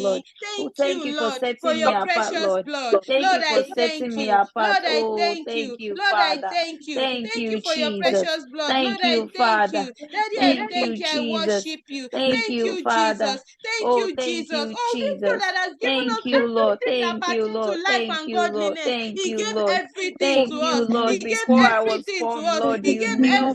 Lord. Thank Thank you, you for Lord, for setting me your apart, precious Lord. blood. Thank Lord, you for I setting thank me you. apart. Lord, I Oh, thank thank you. you, Lord, I Father. thank you. Thank Thank you, you for your Jesus. precious blood. Lord, Thank I you, thank Father. you. Daddy, I Thank thank you, you. I Jesus. worship you. Thank Thank you, you, Father. Jesus. Thank Oh, you, thank Jesus. you, Oh, this God Jesus. that has given Thank us you, Lord. everything that Thank you, pertains to Lord. life Thank and you, Lord. godliness. Thank He you, gave Lord. everything to Thank you, us. He Lord. gave Before I was everything to formed, us. Lord, He you gave knew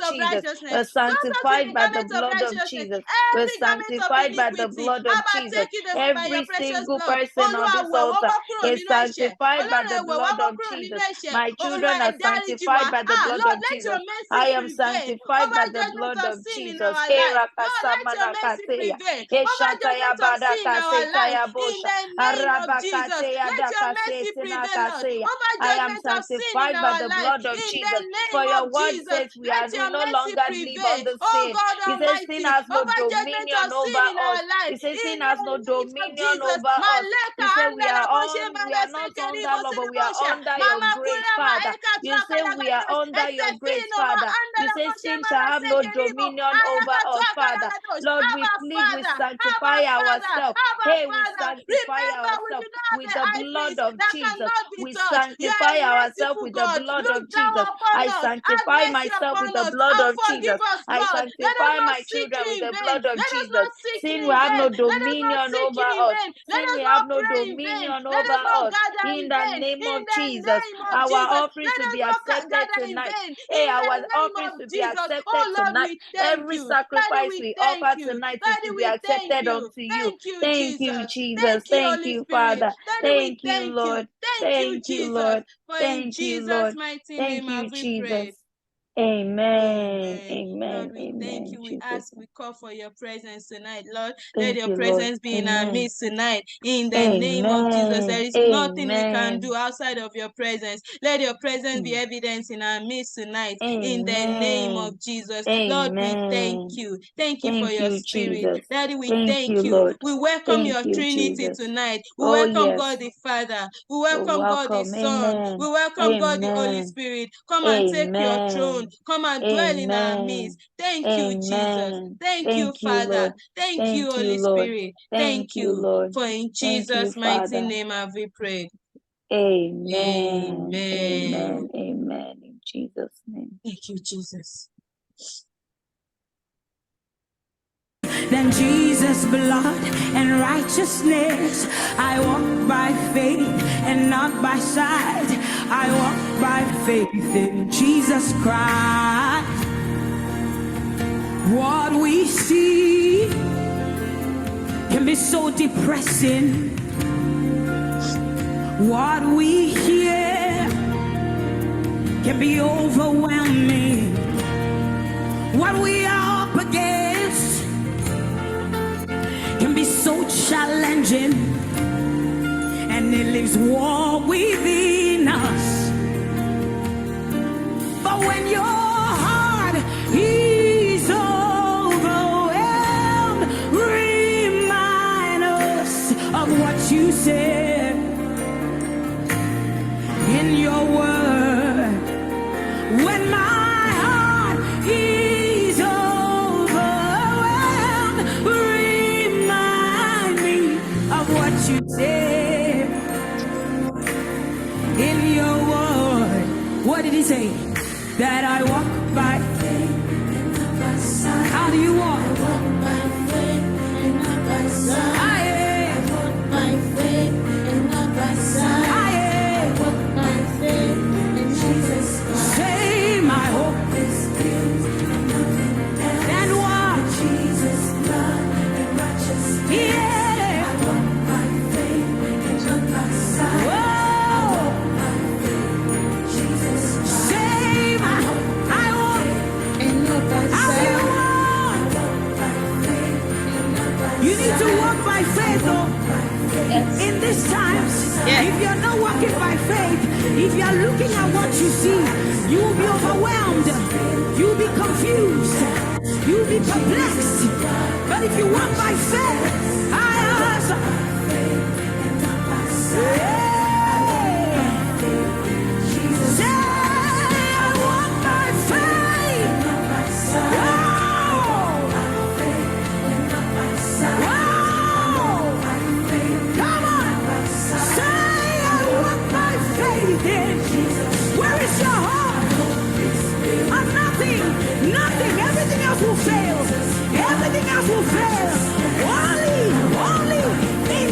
of Jesus. righteousness. We're Clothe us with sanctified the by the garment of blood of righteousness. Jesus. We're Every garment of sanctified by the iniquity. blood of Abba, Jesus. take it away by your Every precious single blood. person on Olúwa this wẹ̀ wọ́n altar mọ́ kúrò is nínú ẹ̀ṣẹ̀. sanctified by Ọlọ́run the ẹ wẹ̀ wọ́n blood mọ́ of kúrò nínú Jesus. ẹ̀ṣẹ̀. My Olúwa children ẹ are dáríjì wá. sanctified by the blood Lord, of let your Jesus. mercy I am prevail sanctified over by the judgment blood of of sin in Jesus. our life. Kera Lord, let your kasamana mercy kateya. prevail over Eshataya judgment of sin in badaka our life. setaya In bosha. the name of Jesus, Arabakateya let your mercy dakasetina prevail, Lord, kaseya. over I am judgment of sin in sanctified by our the life. blood of In the Jesus. For name your of word Jesus, says we let are we your no mercy longer live upon the Oh sin. God He says sin Almighty, has no over judgment of dominion sin over in our us. life. He says In sin the has no name of dominion Jesus. over us. Maleka He said we andala are boshe on, we male are not sekeri under law, boshe but we are boshe. under your Mama grace, kura ma Father. eka You traka say we are lagados. under your grace, Estefino ma Father. You andala say boshe sin shall male have no sekeri bo. dominion over Ayaka us, traka Father. lagados. Lord, we Abba plead, we Father, Abba sanctify Father, ourselves. Abba Hey, we Father. sanctify Remember, we ourselves do not have with a the high blood priest of that Jesus. cannot be We touched. You are sanctify a ourselves merciful with the God. blood Look of down Jesus. upon I us. Have sanctify mercy myself upon with the us blood and of Jesus. forgive us, I Lord. Let us sanctify not my seek children you with in the vain. blood of Let us Jesus. not seek you Sin will in have vain. no Let us not dominion seek over you in us. vain. Let Sin us will not have no pray in vain. dominion Let over us not us. gather In in the vain. name In of the Jesus, name of our Jesus. offerings Let will us be not accepted gather in tonight. vain. Hey, In the our name offerings of will be Jesus. Oh accepted Lord, tonight. we thank Every you. Daddy, sacrifice we we thank offer you. tonight, it Daddy, will be we thank accepted you. unto you. Thank you, Thank you, Jesus. Jesus. Thank you, Thank Holy you, Spirit. Father. Daddy, we Thank you, thank you. Lord. Thank you, Thank you, Jesus. Lord. For in Thank you, Jesus' Lord. mighty Thank name you, have we prayed. Jesus. Amen. Amen. Lord, Amen. we thank Amen. you. We Jesus. ask, we call for your presence tonight. Lord, let Thank your you, Lord. presence be in our Amen. midst tonight. In the name of Jesus, there Amen. is nothing we can Amen. do outside of your presence. Let your presence be Mm. evident in our midst tonight. In the name Amen. of Jesus. Lord, we thank Amen. you. Thank you for Thank your you, spirit. Jesus. Daddy, we Thank thank you, you. Lord. We welcome Thank your you, Trinity Jesus. tonight. We Oh, welcome yes. God the Father. We Oh, welcome God the welcome. Son. Amen. We welcome God the Holy Amen. Spirit. Come and take your throne. Amen. Come and dwell in our midst. Amen. Thank you, Jesus. Amen. Thank you, Thank you, Father. Lord. Thank you, Thank you, Holy Lord. Spirit. Thank Thank you, you. Lord. For in Thank you, Jesus' mighty Father. name have we prayed. Amen. Amen. Amen. Amen. In Jesus' name. Thank you, Jesus. Than Jesus' blood and righteousness. I walk by faith and not by sight. I walk by faith in Jesus Christ. What we see can be so depressing. What we hear can be overwhelming. What we are up against can be so challenging, and it leaves war within us. But when your heart is overwhelmed, remind us of what you said in your word. When my heart is overwhelmed, remind me of what you said in your word. What did he say? That I walk by faith and not by sight. How do you walk? I walk by faith and not by sight. I walk by faith and not by sight. I walk by faith in Jesus Christ. Say my hope is built on nothing else than what? Jesus' blood and righteousness. Yeah. I walk by faith and not by sight. Whoa. You need to walk by faith, though. Yes. In these times, yes. If you're not walking by faith, if you're looking at what you see, you will be overwhelmed, you will be confused, you will be perplexed. But if you walk by faith, will fail. Everything else will fail. Only in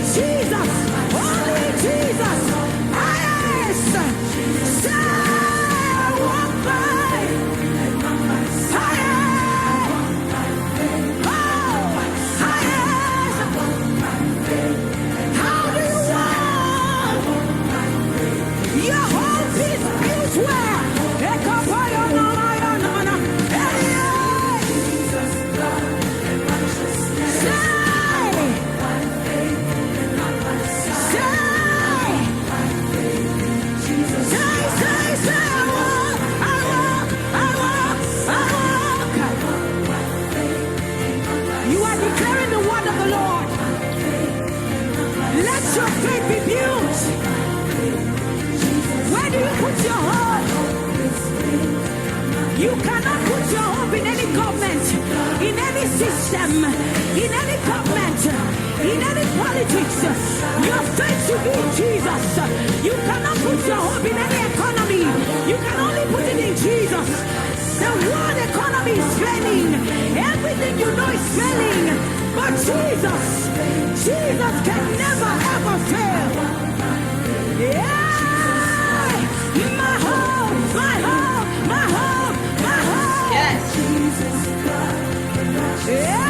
You cannot put your hope in any government, in any system, in any government, in any politics. Your faith should be in Jesus. You cannot put your hope in any economy. You can only put it in Jesus. The world economy is failing. Everything you know is failing. But Jesus can never ever fail. Yeah. My hope, my hope, my hope, my hope. Yes. Yeah.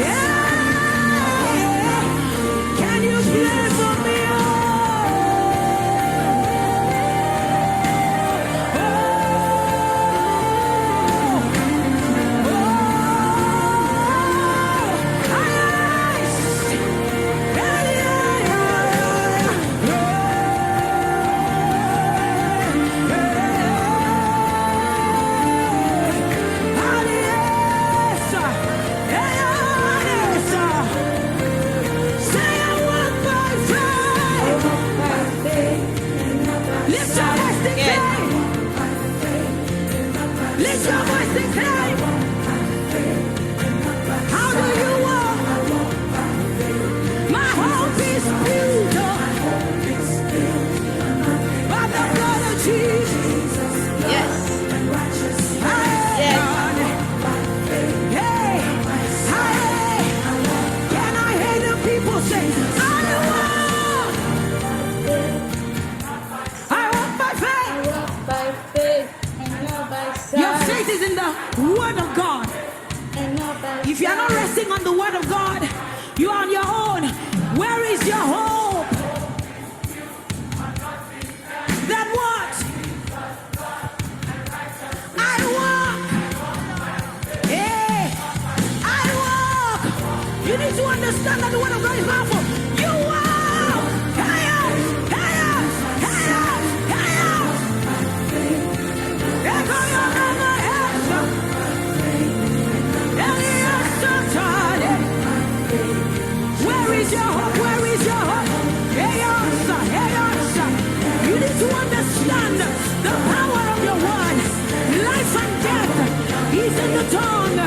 Yeah. Can you play for me? If you are not resting on the word of God, you are on your own. Where is your hope? Then what? I walk. Hey, I walk. You need to understand that the word of God is powerful. You walk. Hey, hey, hey, where is your hope? Where is your hope? Hey, you need to understand the power of your word. Life and death is in the tongue.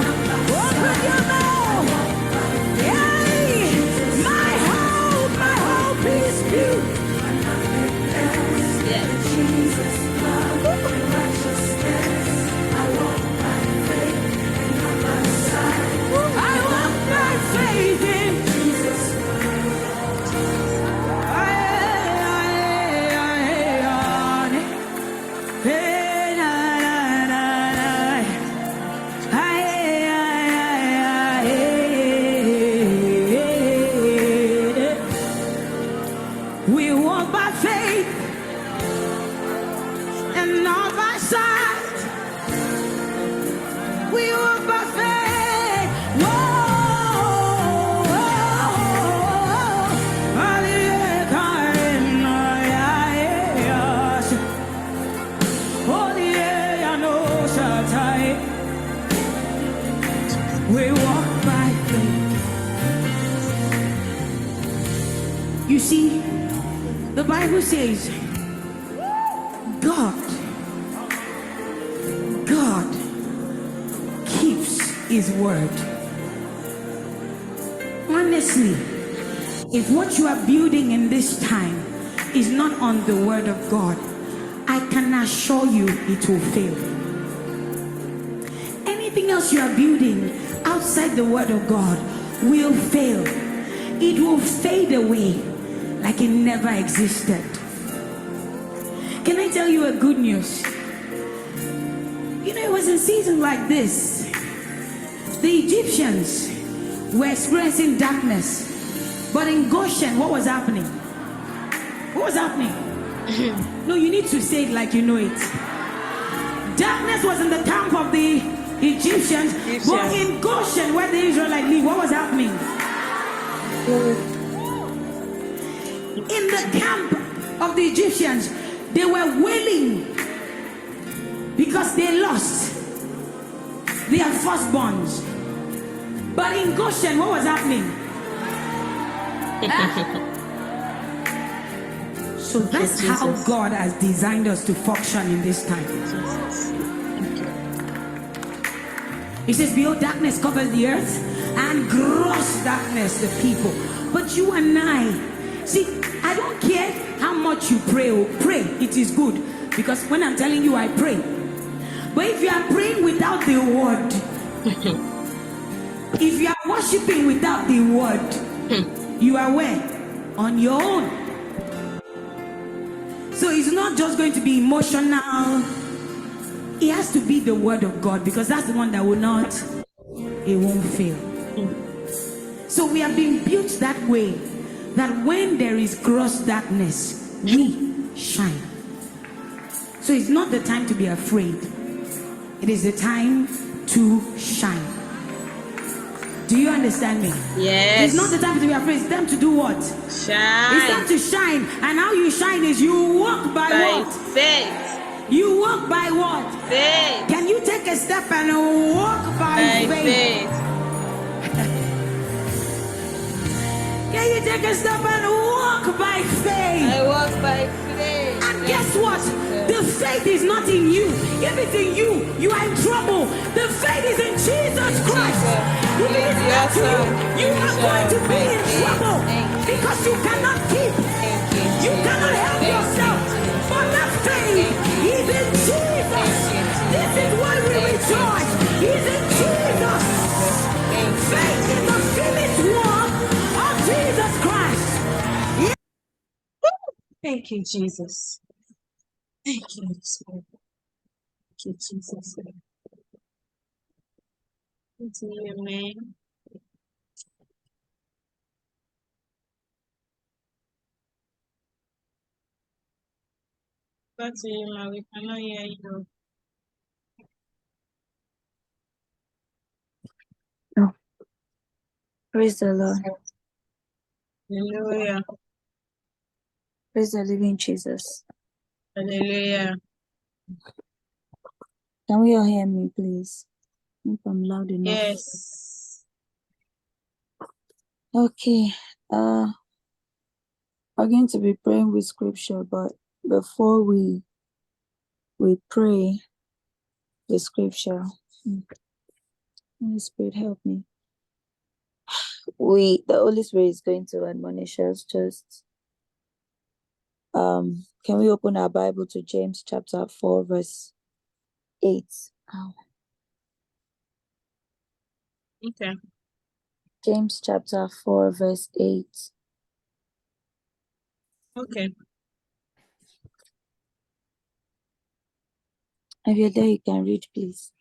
Open your mouth. Hey, my hope is you. Yes. Jesus, love, righteousness. I walk by faith, not by sight. I walk by faith in Jesus. We walk by faith and not by sight. We walk by faith. Whoa, we walk by faith. You see, the Bible says, God keeps his word. Honestly, if what you are building in this time is not on the word of God, I can assure you it will fail. Anything else you are building outside the word of God will fail. It will fade away like it never existed. Can I tell you a good news? You know, it was in seasons like this, the Egyptians were experiencing darkness. But in Goshen, what was happening? What was happening? No, you need to say it like you know it. Darkness was in the camp of the Egyptians. But in Goshen, where the Israelites live, what was happening? In the camp of the Egyptians, they were wailing because they lost their firstborns. But in Goshen, what was happening? So that's how God has designed us to function in this time. He says, behold, darkness covers the earth and gross darkness the people. But you and I, see, I don't care how much you pray. Pray, it is good. Because when I'm telling you, I pray. But if you are praying without the word, if you are worshiping without the word, you are where? On your own. So it's not just going to be emotional. It has to be the word of God, because that's the one that will not, it won't fail. So we have been built that way, that when there is gross darkness, we shine. So it's not the time to be afraid. It is the time to shine. Do you understand me? Yes. It's not the time to be afraid. It's time to do what? Shine. It's time to shine. And how you shine is you walk by what? Faith. You walk by what? Faith. Can you take a step and walk by faith? Can you take a step and walk by faith? I walk by faith. And guess what? The faith is not in you. If it's in you, you are in trouble. The faith is in Jesus Christ. If it is not to you, you are going to be in trouble, because you cannot keep. You cannot help yourself. But that faith is in Jesus. This is why we rejoice. He's in Jesus. Faith is the finished work of Jesus Christ. Thank you, Jesus. Thank you, Holy Spirit. Thank you, Jesus. Continue, man. Back to you, ma. We cannot hear you. Praise the Lord. Hallelujah. Praise the living Jesus. Hallelujah. Can we all hear me, please? If I'm loud enough. Yes. Okay. We're going to be praying with scripture, but before we pray the scripture, Holy Spirit, help me. The Holy Spirit is going to admonish us. Just can we open our Bible to James chapter 4, verse 8? Okay. James chapter 4, verse 8. Okay. If you're there, you can read, please.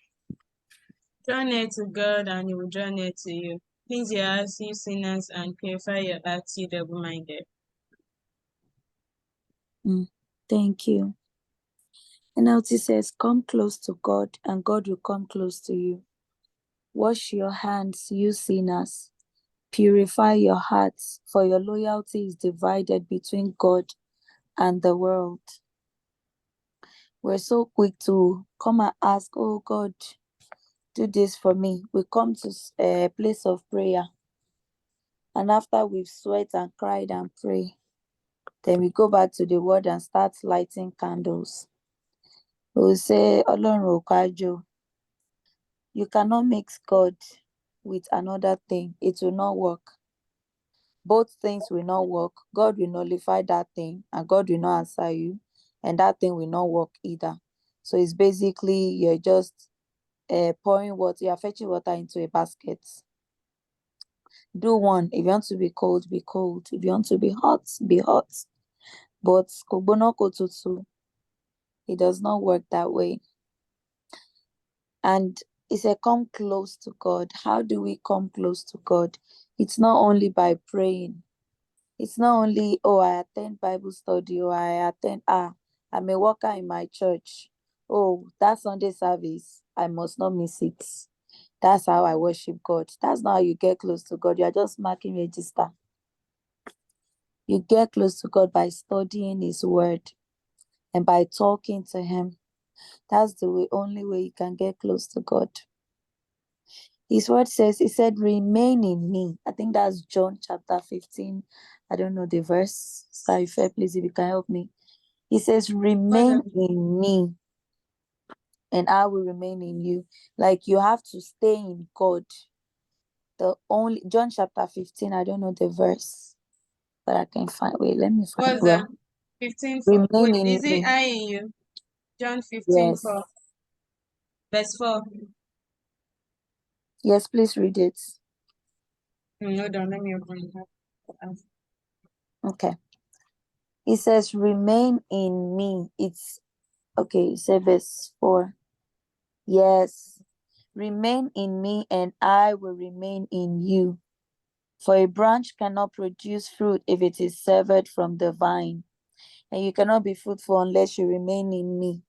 Draw near to God, and He will draw near to you. Cleanse your hearts, you sinners, and purify your hearts, you double-minded. Thank you. NLT says, come close to God, and God will come close to you. Wash your hands, you sinners. Purify your hearts, for your loyalty is divided between God and the world. We're so quick to come and ask, oh God, do this for me. We come to a place of prayer, and after we've sweat and cried and pray, then we go back to the word and start lighting candles. We'll say, Ọlọ́run ò kájò. You cannot mix God with another thing. It will not work. Both things will not work. God will nullify that thing, and God will not answer you, and that thing will not work either. So it's basically you're just pouring water, you're fetching water into a basket. Do one. If you want to be cold, be cold. If you want to be hot, be hot. But it does not work that way. And it said, come close to God. How do we come close to God? It's not only by praying. It's not only, oh, I attend Bible study, or I'm a worker in my church. Oh, that Sunday service, I must not miss it. That's how I worship God. That's not how you get close to God. You are just marking register. You get close to God by studying His word and by talking to Him. That's the only way you can get close to God. His word says, He said, remain in me. I think that's John chapter 15 I don't know the verse. Sorry, fair, please, if you can help me. He says, remain in me and I will remain in you. Like you have to stay in God. The only John chapter 15, I don't know the verse, but I can find. Wait, let me find. What's Well, that? 15 4. remain Wait, in is it me. I in you? John 15 Yes. 4. Verse 4. Yes, please read it. Hold on, let me open it. Okay. It says, remain in me. It's okay. Say verse 4. Yes. Remain in me and I will remain in you. For a branch cannot produce fruit if it is severed from the vine. And you cannot be fruitful unless you remain in me.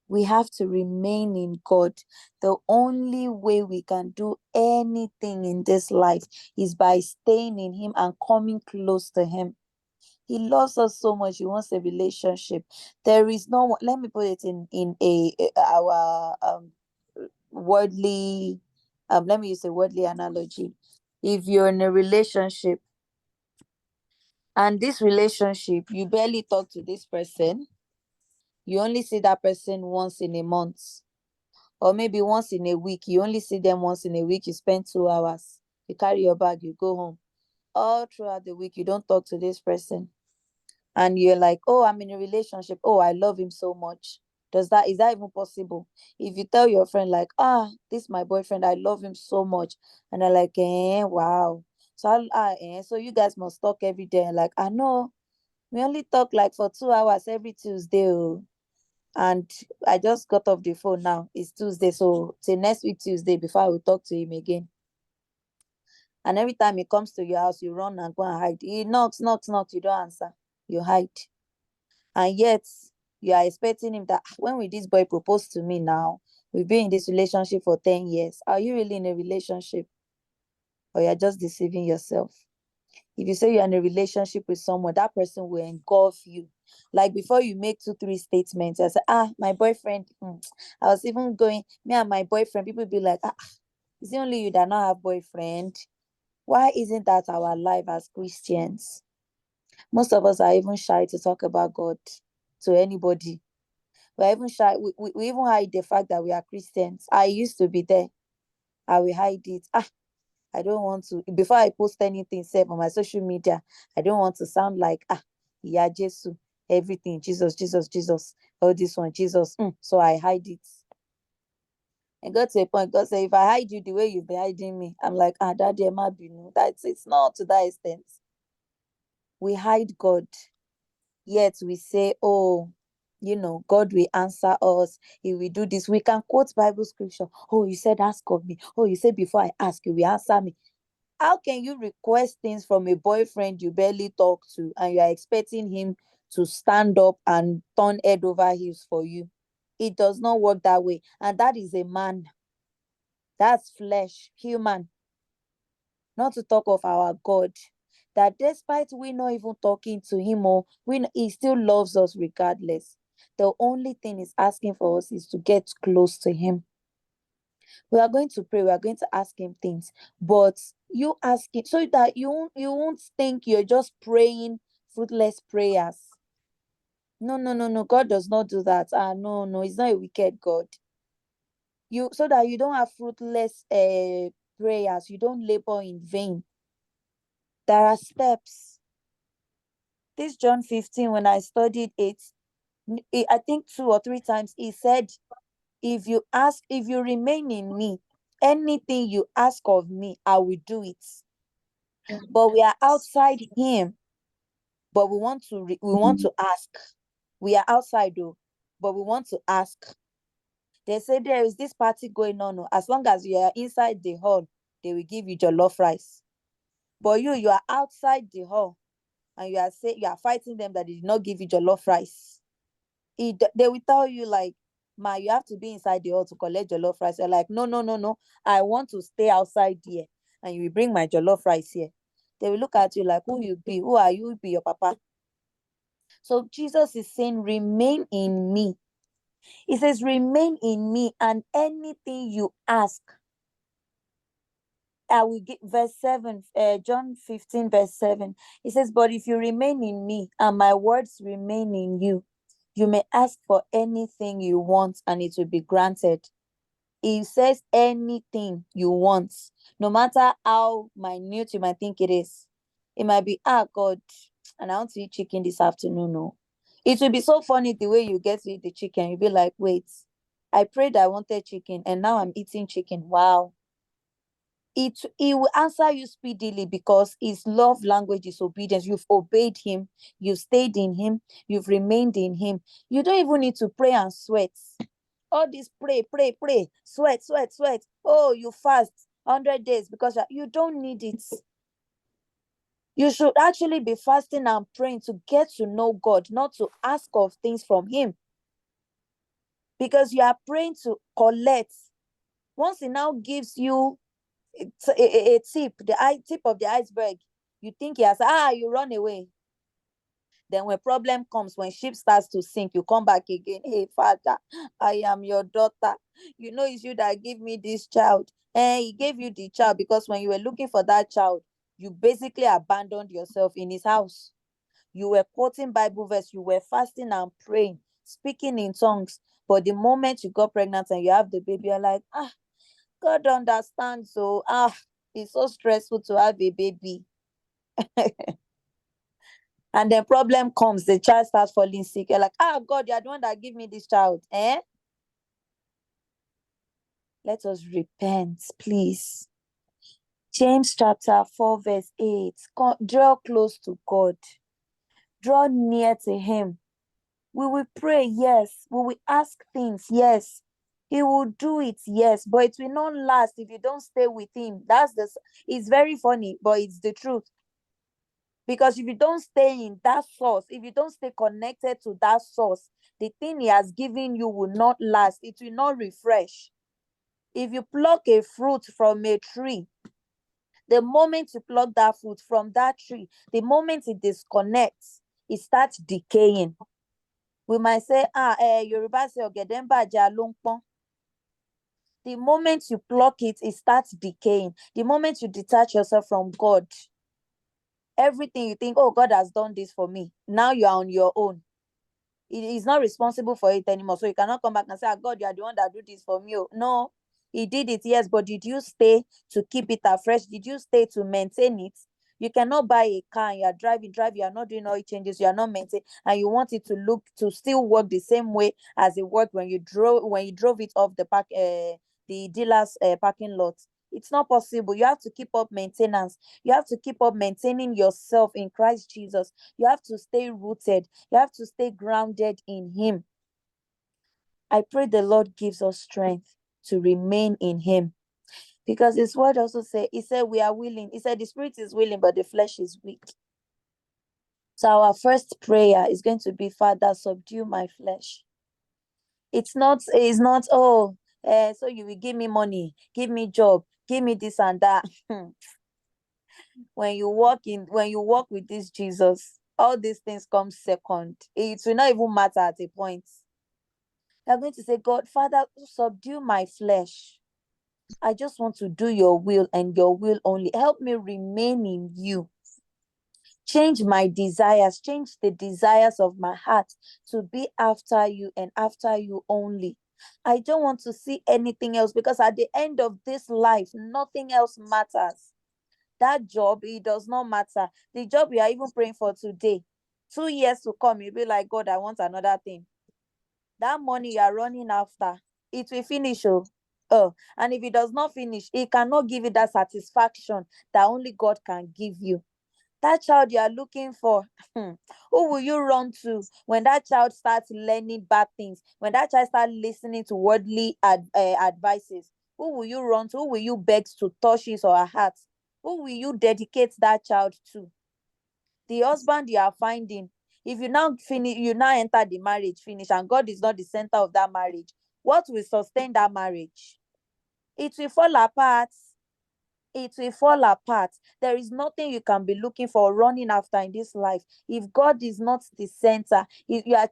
We have to remain in God. The only way we can do anything in this life is by staying in Him and coming close to Him. He loves us so much. He wants a relationship. There is no one, let me put it in our worldly let me use a worldly analogy. If you're in a relationship and this relationship, you barely talk to this person, you only see that person once in a month, or maybe once in a week, you only see them once in a week, you spend 2 hours, you carry your bag, you go home. All throughout the week, you don't talk to this person. And you're like, oh, I'm in a relationship. Oh, I love him so much. Is that even possible? If you tell your friend, like, this is my boyfriend, I love him so much, and they're like, wow. So so you guys must talk every day. And like, I know, we only talk like for 2 hours every Tuesday. Oh. And I just got off the phone now. It's Tuesday, so till next week Tuesday before I will talk to him again. And every time he comes to your house, you run and go and hide. He knocks, you don't answer. You hide. And yet you are expecting him that when will this boy propose to me now? We've been in this relationship for 10 years. Are you really in a relationship? Or you're just deceiving yourself? If you say you're in a relationship with someone, that person will engulf you. Like before you make 2-3 statements, I say, my boyfriend, I was even going, me and my boyfriend, people be like, is it only you that not have boyfriend? Why isn't that our life as Christians? Most of us are even shy to talk about God to anybody. We're even shy. We even hide the fact that we are Christians. I used to be there. I will hide it. I don't want to. Before I post anything said on my social media, I don't want to sound like yeah, Jesus, everything, Jesus, Jesus, Jesus, all this one, Jesus. So I hide it. And got to a point, God said, if I hide you the way you've been hiding me, I'm like, Daddy, might be no. It's not to that extent. We hide God, yet we say, oh, God will answer us. He will do this. We can quote Bible scripture. Oh, you said ask of me. Oh, you said before I ask, you will answer me. How can you request things from a boyfriend you barely talk to and you are expecting him to stand up and turn head over heels for you? It does not work that way. And that is a man. That's flesh, human. Not to talk of our God, that despite we not even talking to him, or he still loves us regardless. The only thing he's asking for us is to get close to him. We are going to pray, we are going to ask him things, but you ask it so that you won't think you're just praying fruitless prayers. No, God does not do that. No, he's not a wicked God. So that you don't have fruitless prayers, you don't labor in vain. There are steps. This John 15, when I studied it, I think 2 or 3 times, he said, if you remain in me, anything you ask of me, I will do it. But we are outside him, but we want to ask. We are outside though, but we want to ask. They say there is this party going on. As long as you are inside the hall, they will give you jollof rice. But you are outside the hall, and you are fighting them that they did not give you jollof rice. They will tell you like, you have to be inside the hall to collect jollof rice. You're like, no, I want to stay outside here, and you will bring my jollof rice here. They will look at you like, who are you? Be your papa. So Jesus is saying, remain in me. He says, remain in me, and anything you ask, I will give verse 7, John 15, verse 7. It says, but if you remain in me and my words remain in you, you may ask for anything you want and it will be granted. It says anything you want, no matter how minute you might think it is. It might be, God, and I want to eat chicken this afternoon. No, it will be so funny the way you get to eat the chicken. You'll be like, wait, I prayed I wanted chicken and now I'm eating chicken. Wow. It will answer you speedily because his love language is obedience. You've obeyed him, you've stayed in him, you've remained in him. You don't even need to pray and sweat. All this pray, sweat. Oh, you fast 100 days because you don't need it. You should actually be fasting and praying to get to know God, not to ask of things from him. Because you are praying to collect. Once he now gives you a tip, tip of the iceberg, you think he has, you run away. Then when problem comes, when ship starts to sink, you come back again. Hey, Father, I am your daughter. You know it's you that give me this child. And he gave you the child because when you were looking for that child, you basically abandoned yourself in his house. You were quoting Bible verse, you were fasting and praying, speaking in tongues. But the moment you got pregnant and you have the baby, you're like, God understands. So it's so stressful to have a baby. And then problem comes, the child starts falling sick. You're like, God, you're the one that give me this child. Let us repent, please. James chapter 4, verse 8. Draw close to God. Draw near to him. We will pray, yes. We will ask things, yes. He will do it, yes. But it will not last if you don't stay with him. It's very funny, but it's the truth. Because if you don't stay in that source, if you don't stay connected to that source, the thing he has given you will not last. It will not refresh. If you pluck a fruit from a tree, the moment you pluck that fruit from that tree, the moment it disconnects, it starts decaying. We might say, Yoruba say, Ogedemba Jalungpon. The moment you pluck it, it starts decaying. The moment you detach yourself from God, everything you think, God has done this for me. Now you are on your own. He's not responsible for it anymore. So you cannot come back and say, God, you are the one that do this for me. No, he did it, yes, but did you stay to keep it afresh? Did you stay to maintain it? You cannot buy a car and you are driving, you are not doing oil changes, you are not maintaining, and you want it to still work the same way as it worked when you drove it off the dealer's parking lot. It's not possible. You have to keep up maintenance. You have to keep up maintaining yourself in Christ Jesus. You have to stay rooted. You have to stay grounded in him. I pray the Lord gives us strength to remain in him. Because his word also he said we are willing. He said the spirit is willing, but the flesh is weak. So our first prayer is going to be, Father, subdue my flesh. It's not, so you will give me money, give me job, give me this and that. When you walk with this Jesus, all these things come second. It will not even matter at a point. You're going to say, God, Father, subdue my flesh. I just want to do your will and your will only. Help me remain in you. Change my desires, change the desires of my heart to be after you and after you only. I don't want to see anything else, because at the end of this life, nothing else matters. That job, it does not matter. The job you are even praying for today, 2 years to come, you'll be like, God, I want another thing. That money you are running after, it will finish. And if it does not finish, it cannot give you that satisfaction that only God can give you. That child you are looking for, who will you run to when that child starts learning bad things? When that child starts listening to worldly advices, who will you run to? Who will you beg to touch his or her heart? Who will you dedicate that child to? The husband you are finding, if you now enter the marriage, finish, and God is not the center of that marriage, what will sustain that marriage? It will fall apart. It will fall apart. There is nothing you can be looking for, running after in this life. If God is not the center, you are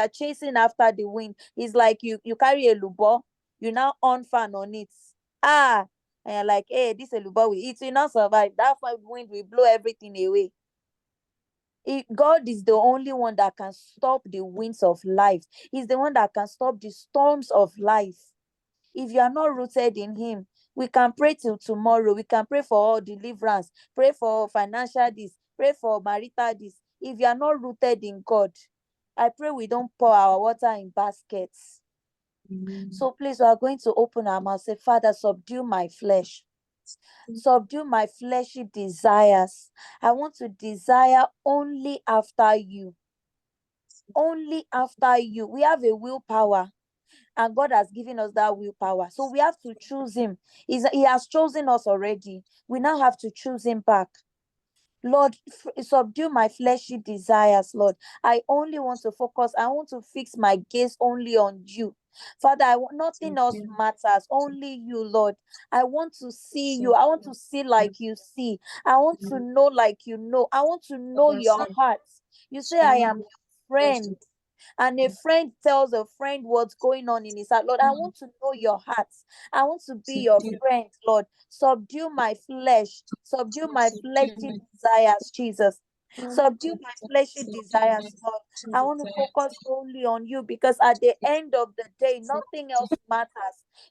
chasing after the wind. It's like you carry a lubo, you now on fan on it. and you're like, hey, this elubo, it will not survive. That wind will blow everything away. God is the only one that can stop the winds of life. He's the one that can stop the storms of life. If you are not rooted in him, we can pray till tomorrow. We can pray for all deliverance, pray for financial this, pray for marital this. If you are not rooted in God, I pray we don't pour our water in baskets. So please, we are going to open our mouth, say, Father, subdue my flesh. Subdue my fleshy desires. I want to desire only after you. Only after you. We have a willpower, and God has given us that willpower. So we have to choose him. He has chosen us already. We now have to choose him back. Lord, subdue my fleshy desires, Lord. I only want to focus. I want to fix my gaze only on you. Father, nothing else matters. Only you, Lord. I want to see you. I want to see like you see. I want to know like you know. I want to know your heart. You say I am your friend. And a friend tells a friend what's going on in his heart. Lord, I want to know your heart. I want to be your friend, Lord. Subdue my flesh. Subdue my fleshy desires, Jesus. Subdue my fleshy desires, Lord. I want to focus only on you, because at the end of the day, nothing else matters.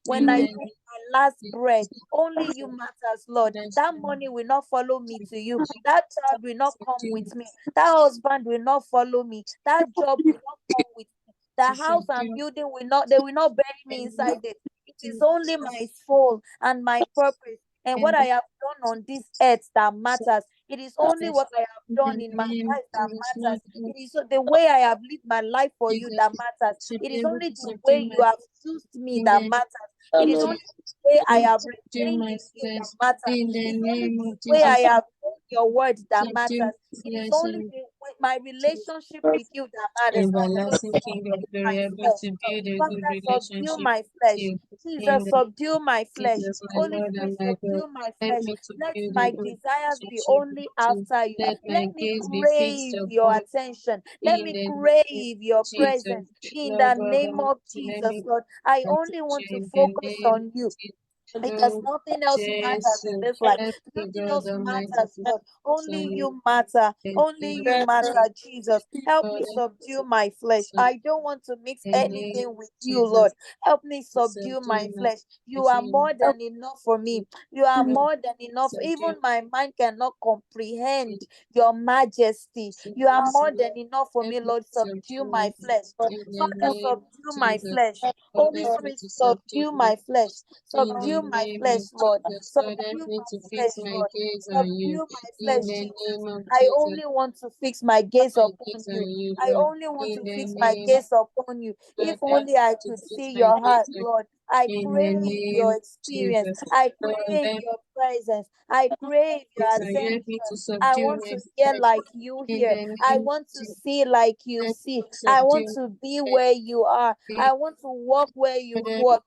When I take my last breath, only you matters, Lord. That money will not follow me to you. That child will not come with me. That husband will not follow me. That job will not come with me. The house and building will not, they will not bury me inside it. It is only my soul and my purpose and what I have done on this earth that matters. It is only what I have done in my life that matters. It is the way I have lived my life for you that matters. It is only the way you have used me that matters. It is only the way I have retained in you that matters. It's only the way I have known your word that matters. It is only the way, my relationship with you that matters. Everlasting King of glory, able to build a good Father, subdue relationship my with flesh. you. Jesus, subdue my flesh. Jesus, my Holy Lord Spirit, and my God, subdue my help flesh. me to Let build a my good desires be relationship only with you. after you. Let my Let me gaze be fixed crave your upon attention. Let in me the name crave of your Jesus. presence. In Lord the God name of Almighty, let Jesus, me Lord, I protect only want you to in the focus name on of you, Jesus. because Lord nothing else matters in Jesus, this life. help me, Nothing God else Almighty, matters, to Lord. focus Only on you you matter. in the Only name you of matter, Jesus. Help God, me help me subdue to my flesh. focus on I don't want to mix the name anything of with you, Jesus. Lord. Help me subdue Subdue my my flesh. You flesh are in more than enough for me. You are more than enough. subdue Even my mind cannot comprehend in your majesty. You are Jesus' more name. than enough for Help me, me Lord. to Subdue subdue my my flesh. in the Father, name of subdue my Jesus. flesh. Lord, Holy help me Spirit, to subdue subdue my my flesh. in the Subdue my name flesh, of Lord. Jesus. Lord, help Subdue me my to flesh, fix my Lord. gaze on you Subdue my in flesh, the Jesus. name of I Jesus. only want to fix my gaze My upon gaze you. on you, I Lord, only want in to the fix my name of gaze upon you. God. If Help only me I to could fix see my your heart, gaze on Lord. I in the crave name your of experience. Jesus. I Lord, crave help your presence. I crave your me to help attention. me to I subdue want my to hear flesh like you in hear. the I name of want to Jesus. see like you Help see. me to I want subdue to be my where you are. flesh. I want to walk where you've Father, walked.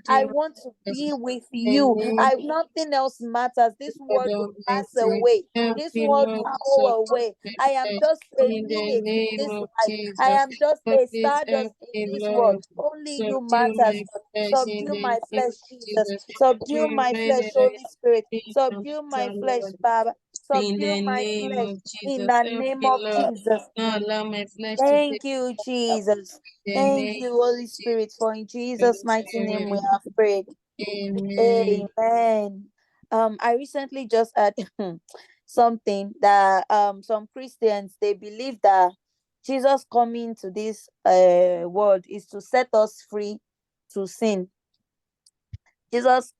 I subdue my want to flesh be with in you. the name of Nothing else matters. This God world will pass Almighty. away. Help This me, world Lord, will to go subdue away. my I am flesh just a in the minute in name this of life. I Jesus. am just Lord, a please help stardust in me, this world. Lord. Only you Subdue matters. my flesh in Subdue the my name flesh, of Jesus. Jesus. Subdue You my remain flesh, in Holy Spirit. the Subdue my flesh, Lord. Baba. In Subdue the my name flesh of in Jesus, the help name me, of Lord. Jesus. Not allow my flesh to take Thank you, Jesus. the Thank name you, of Holy Spirit, Jesus. for in Jesus' Praise mighty your name we name. have prayed. Amen. Amen. I recently just had something that some Christians, they believe that Jesus coming to this world is to set us free to sin. Jesus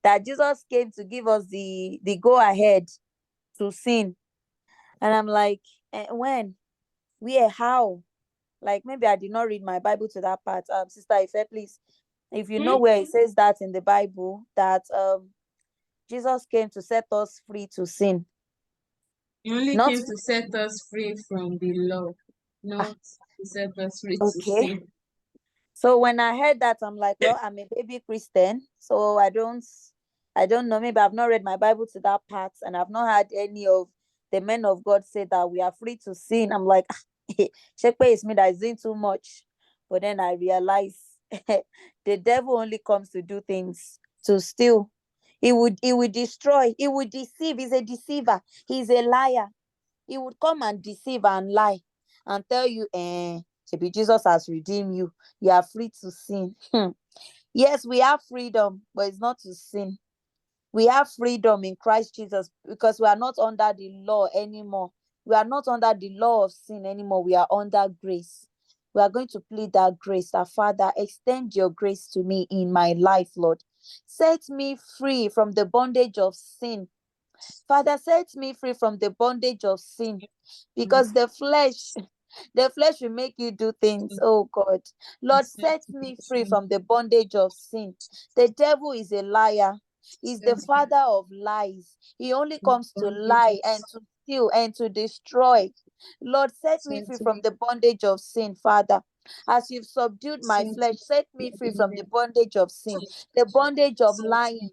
that Jesus came to give us the go ahead to sin. And I'm like, when? Where? How? Like, maybe I did not read my Bible to that part. Sister Ife, please, if you know where it says that in the Bible, that Jesus came to set us free to sin. He only Not came to set us free from the law, not to set us free to okay. sin. So when I heard that, I'm like, well, I'm a baby Christian, so I don't know. Maybe I've not read my Bible to that part, and I've not had any of the men of God say that we are free to sin. I'm like, Shekpe is me that is doing too much. But then I realize the devil only comes to do things to steal, He would destroy, he would deceive. He's a deceiver, he's a liar. He would come and deceive and lie and tell you, maybe Jesus has redeemed you. You are free to sin. Yes, we have freedom, but it's not to sin. We have freedom in Christ Jesus because we are not under the law anymore. We are not under the law of sin anymore. We are under grace. We are going to plead that grace. That Father, extend your grace to me in my life, Lord. Set me free from the bondage of sin. Father, set me free from the bondage of sin, because the flesh will make you do things. Oh God, Lord, set me free from the bondage of sin. The devil is a liar. He's the father of lies. He only comes to lie and to steal and to destroy. Lord, set me free from the bondage of sin, Father. As you've subdued my flesh, set me free from the bondage of sin, the bondage of lying,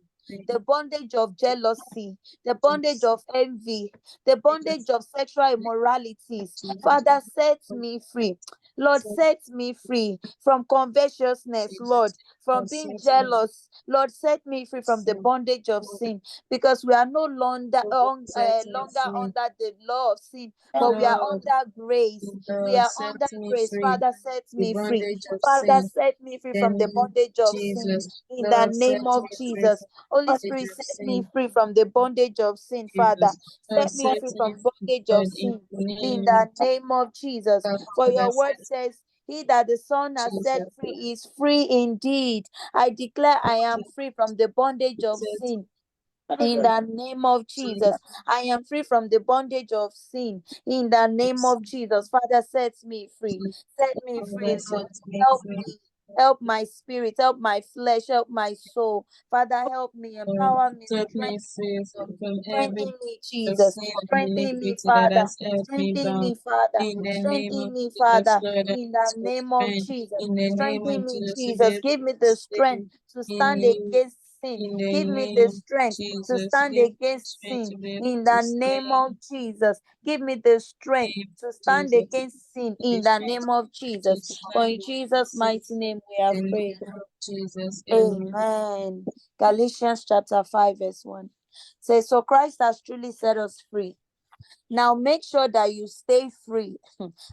the bondage of jealousy, the bondage of envy, the bondage of sexual immoralities. Father, set me free. Lord, set me free from covetousness, Lord, from being jealous. Lord, set me free from the bondage of sin, because we are no longer, longer under the law of sin, but we are under grace. We are under grace. Father, set me free. Father, set me free from the bondage of sin. In the name of Jesus. Holy Spirit, set me free from the bondage of sin, Father. Set me free from bondage of sin. In the name of Jesus. For your word says, he that the Son has set free is free indeed. I declare I am free from the bondage of sin. In the name of Jesus, I am free from the bondage of sin. In the name of Jesus, Father, set me free. Set me free, Lord. Help me. Help my spirit, help my flesh, help my soul. Father, help me, empower me, Set me strengthen free me, from every strengthen me, of Jesus. sin and Strengthen me, iniquity that Father. has held me Strengthen bound. me, Father. In the name of Strengthen me, Jesus, Father. Lord, I In the ask for name of strength. Jesus. In the name Strengthen of me, Jesus, to be Jesus. able Give me to the stay strength to in stand you. against sin. In the Give me name the of strength to Jesus, stand give me against strength sin. to be able In to the stay name of Jesus. Give me the strength in to stand Jesus. against sin. The In the strength name of to Jesus. For stand in Jesus' against sin. mighty name we have In the prayed. name of Jesus, amen. Amen. Galatians chapter 5 verse 1 says, so Christ has truly set us free. Now make sure that you stay free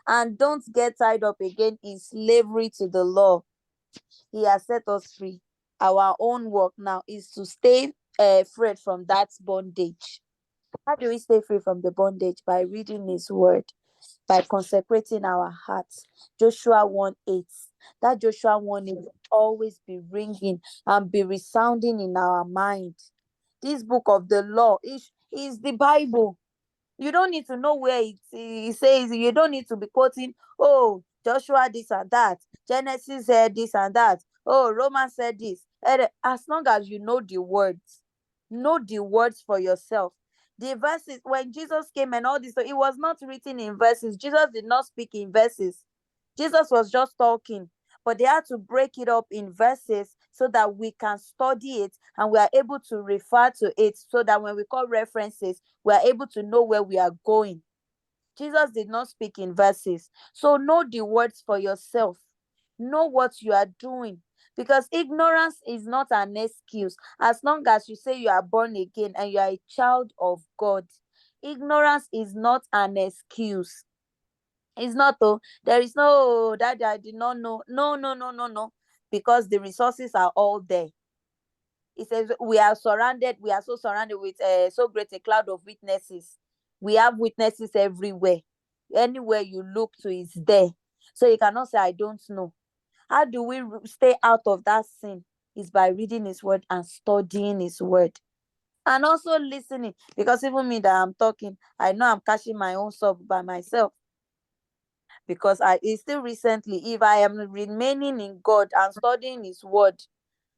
and don't get tied up again in slavery to the law. He has set us free. Our own work now is to stay free from that bondage. How do we stay free from the bondage? By reading his word, by consecrating our hearts. Joshua 1:8. That Joshua 1:8 will always be ringing and be resounding in our mind. This book of the law is the Bible. You don't need to know where it says. You don't need to be quoting, oh, Joshua this and that, Genesis said this and that, oh, Romans said this. As long as you know the words for yourself. The verses, when Jesus came and all this, so it was not written in verses. Jesus did not speak in verses. Jesus was just talking, but they had to break it up in verses so that we can study it and we are able to refer to it, so that when we call references, we are able to know where we are going. Jesus did not speak in verses. So know the words for yourself. Know what you are doing, because ignorance is not an excuse. As long as you say you are born again and you are a child of God, ignorance is not an excuse. It's not, though. There is no that I did not know. No, no, no, no, no. Because the resources are all there. It says we are so surrounded with so great a cloud of witnesses. We have witnesses everywhere. Anywhere you look to is there. So you cannot say I don't know. How do we stay out of that sin? Is by reading his word and studying his word. And also listening. Because even me that I'm talking, I know I'm catching my own soul by myself. Because it's still recently, if I am remaining in God and studying his word,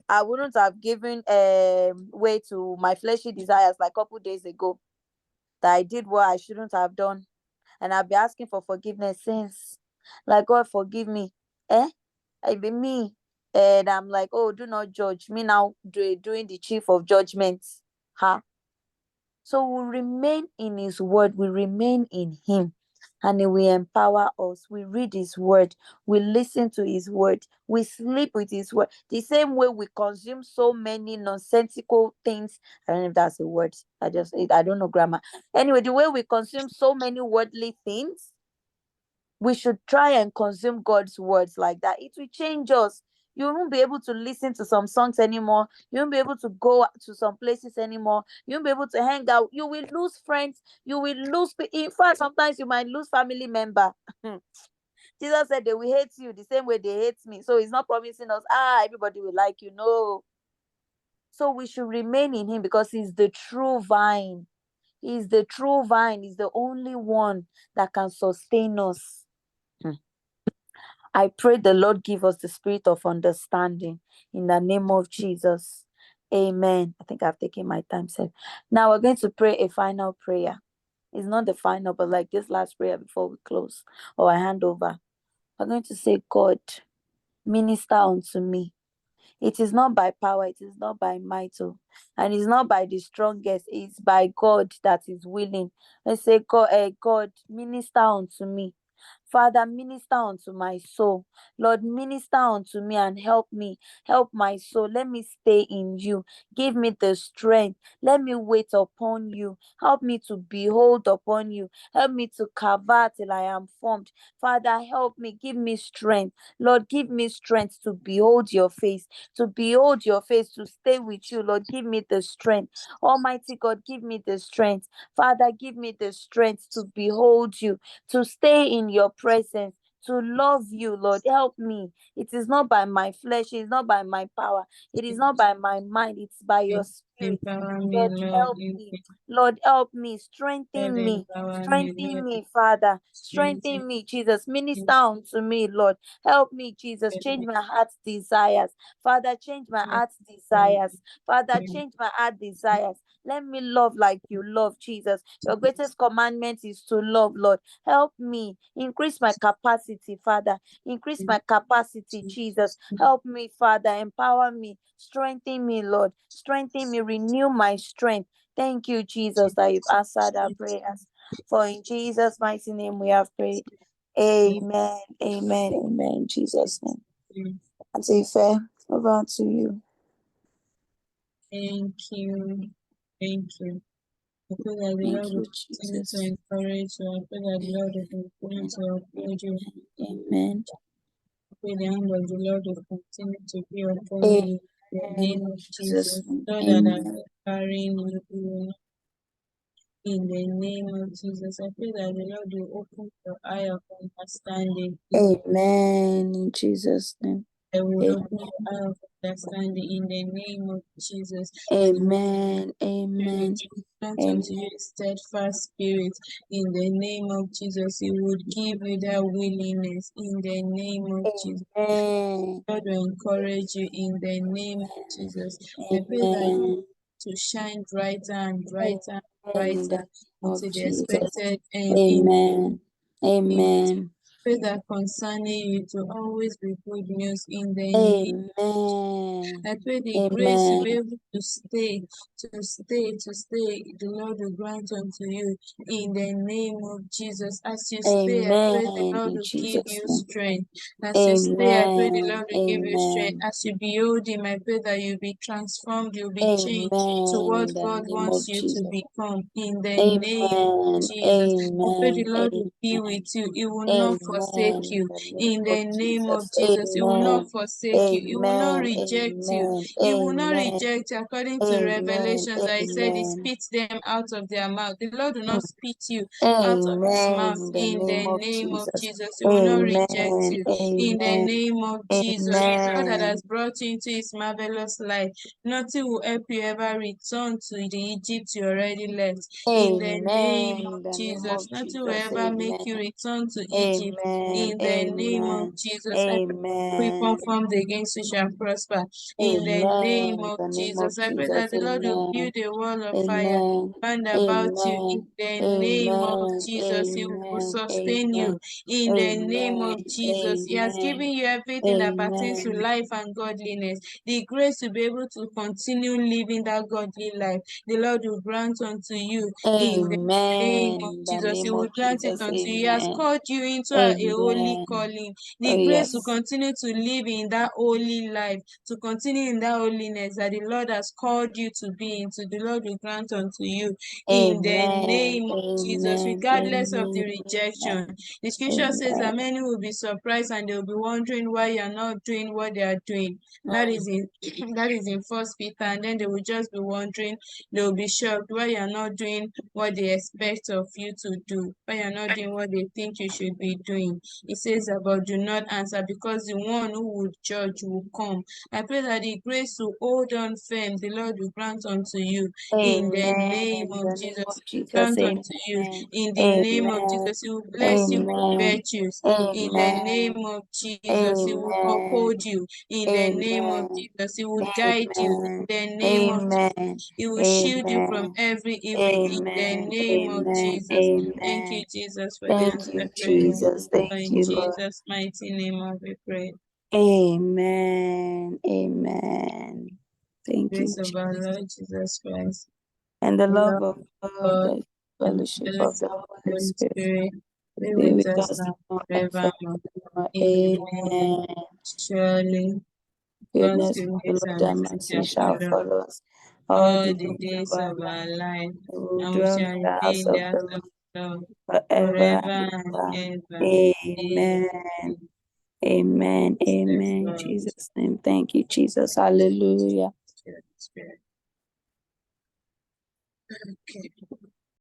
I wouldn't have given way to my fleshy desires like a couple days ago, that I did what I shouldn't have done. And I'll be asking for forgiveness since. Like, God, forgive me. I be me. And I'm like, oh, do not judge me now, doing the chief of judgments. So we remain in his word, we remain in him. and He will empower us. We read His word, we listen to His word, we sleep with His word. The same way we consume so many nonsensical things. I don't know if that's a word. I don't know grammar. Anyway, the way we consume so many worldly things, we should try and consume God's words like that. It will change us. You won't be able to listen to some songs anymore. You won't be able to go to some places anymore. You won't be able to hang out. You will lose friends. You will lose. In fact, sometimes you might lose family member. Jesus said they will hate you the same way they hate me. So He's not promising us, everybody will like you. No. So we should remain in Him because He's the true vine. He's the true vine. He's the only one that can sustain us. I pray the Lord give us the spirit of understanding in the name of Jesus. Amen. I think I've taken my time, sir. Now we're going to pray a final prayer. It's not the final, but like this last prayer before we close or I hand over. We're going to say, God, minister unto me. It is not by power, it is not by might, and it's not by the strongest, it's by God that is willing. Let's say, God, minister unto me. Father, minister unto my soul. Lord, minister unto me and help me. Help my soul. Let me stay in you. Give me the strength. Let me wait upon you. Help me to behold upon you. Help me to cover till I am formed. Father, help me. Give me strength. Lord, give me strength to behold your face. To behold your face, to stay with you. Lord, give me the strength. Almighty God, give me the strength. Father, give me the strength to behold you, to stay in your presence, to love you. Lord, help me. It is not by my flesh, it is not by my power, it is not by my mind, it's by your spirit. Empower me, Lord, Lord. help me. Lord, help me. Strengthen me. Strengthen me, Father. Strengthen me, Jesus. Minister unto me, Lord. Help me, Jesus. Change my heart's desires. Father, change my heart's desires. Father, change my heart desires. Let me love like you love, Jesus. Your greatest commandment is to love, Lord. Help me. Increase my capacity, Father. Increase my capacity, Jesus. Help me, Father. Empower me. Strengthen me, Lord. Strengthen me. Renew my strength. Thank you, Jesus, that you've answered our prayers. For in Jesus' mighty name we have prayed. Amen. Amen. Amen. In Jesus' name. Auntie Ife, over to you. Thank you. Thank you. I pray that the Lord will continue to encourage you. I pray that the Lord will continue to uphold you. Amen. I pray the hand of the Lord will continue to be upon you. In the name of Jesus. So that I'm carrying you. In the name of Jesus, I pray that the Lord will open your eye of understanding. Amen. In Jesus' name. I will open your eye of understanding in the name of Jesus. Amen. Amen. Unto you, steadfast spirit, in the name of Jesus, He would give you that willingness in the name of Jesus. God will encourage you in the name of Jesus. I pray that to shine brighter and brighter and brighter until the expected end. Amen. Amen. Pray that concerning you to always be good news in the name. I pray the grace to be able to stay. The Lord will grant unto you in the name of Jesus. As you stay, I pray the Lord will give you strength. As you stay, I pray the Lord will give you strength. As you behold Him, I pray that you'll be transformed, you'll be changed to what God wants you to become in the name of Jesus. I pray the Lord will be with you. He will not forsake you in the name of Jesus. He will not forsake you. He will not reject you. He will not reject you. According to Revelations, that He said He spits them out of their mouth. The Lord will not spit you out of His mouth in the name of Jesus. He will not reject you in the name of Jesus. God that has brought you into His marvelous light, nothing will help you ever return to the Egypt you already left. In the name of Jesus, nothing will ever make you return to Egypt. In the name of Jesus, I pray weapon formed against you shall prosper. In the name of Jesus, I pray that the Lord will build a wall of fire round about you. In the name of Jesus, He will sustain you. In the name of Jesus, He has given you everything that pertains to life and godliness. The grace to be able to continue living that godly life, the Lord will grant unto you. In the name of Jesus, He will grant it unto you. He has called you into a holy calling. The grace to continue to live in that holy life, to continue in that holiness that the Lord has called you to be into, the Lord will grant unto you. In the name of Jesus, regardless of the rejection. The scripture says that many will be surprised and they will be wondering why you are not doing what they are doing. That is in that is in 1 Peter, and then they will just be wondering, they will be shocked why you are not doing what they expect of you to do, why you are not doing what they think you should be doing. It says about do not answer, because the one who would judge will come. I pray that the grace to hold on firm, the Lord will grant unto you. In the name of Jesus, grant unto you. In the name of Jesus, He will bless you with virtues. In the name of Jesus, He will uphold you. In the name of Jesus, He will guide you. In the name of Jesus, He will shield you from every evil. In the name of Jesus. Thank you, Jesus, for the answer prayer. For in Jesus' mighty name I will pray. Amen. Thank Grace you, of our Lord Jesus Christ, and the the love love of of God, God, the and the fellowship of fellowship the of the Holy Holy Spirit Spirit be be with with us us now now and forevermore. forevermore. Amen. Amen. Surely, God's Goodness, the goodness Lord and and mercy mercy shall shall follow follow us all all the the days of days our of our life. life, We will and we dwell shall in the be house in the of house the of Lord the Lord forever forever and and ever. ever. Amen. Amen. Amen. Amen. In Jesus' name. Thank you, Jesus. Hallelujah. Spirit. Okay.